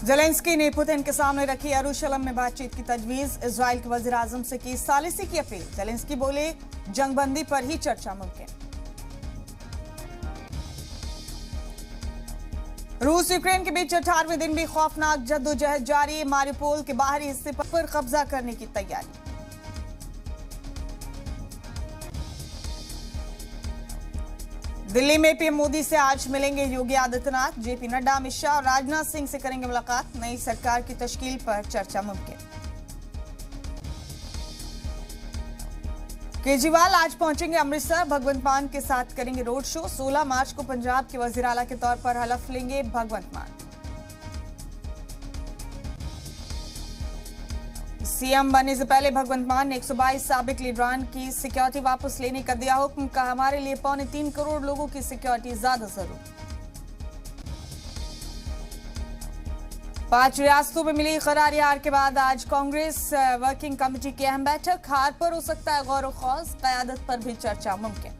Zelensky ने Putin के सामने रखी यरूशलेम में बातचीत की तजवीज। इजराइल के वज़ीर आज़म से की सालिसी की अपील। ज़ेलेंस्की बोले जंगबंदी पर ही चर्चा मुमकिन। रूस यूक्रेन के बीच 18वें दिन भी खौफनाक जद्दोजहद जारी। मारिउपोल के बाहरी हिस्से पर कब्जा करने की तैयारी। दिल्ली में पीएम मोदी से आज मिलेंगे योगी आदित्यनाथ। जेपी नड्डा, अमित शाह और राजनाथ सिंह से करेंगे मुलाकात। नई सरकार की तश्कील पर चर्चा मुमकिन। केजरीवाल आज पहुंचेंगे अमृतसर। भगवंत मान के साथ करेंगे रोड शो। 16 मार्च को पंजाब के वजीर आला के तौर पर हलफ लेंगे भगवंत मान। सीएम बनने से पहले भगवंत मान ने 122 साबिक लीडरान की सिक्योरिटी वापस लेने का दिया हुक्म। कहा, हमारे लिए 3.25 करोड़ लोगों की सिक्योरिटी ज्यादा जरूरी। 5 रियासतों में मिली करारी हार के बाद आज कांग्रेस वर्किंग कमेटी की अहम बैठक। हार पर हो सकता है गौर व खौज। क़यादत पर भी चर्चा मुमकिन।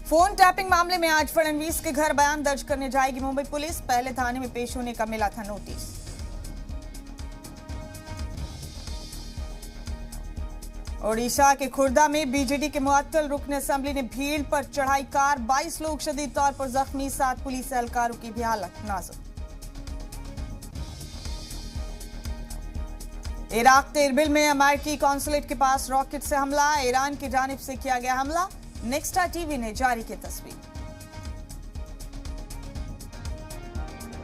फोन टैपिंग मामले में आज फडणवीस के घर बयान दर्ज करने जाएगी मुंबई पुलिस। पहले थाने में पेश होने का मिला था नोटिस। ओडिशा के खुर्दा में बीजेडी के मुअत्तल रुकन असेंबली ने भीड़ पर चढ़ाई कार। 22 लोग शदीद तौर पर जख्मी। 7 पुलिस एहलकारों की भी हालत नाजुक। इराक के इरबिल में अमेरिकी कॉन्सुलेट के पास रॉकेट से हमला। ईरान की जानिब से किया गया हमला। नेक्स्टा टीवी ने जारी की तस्वीर।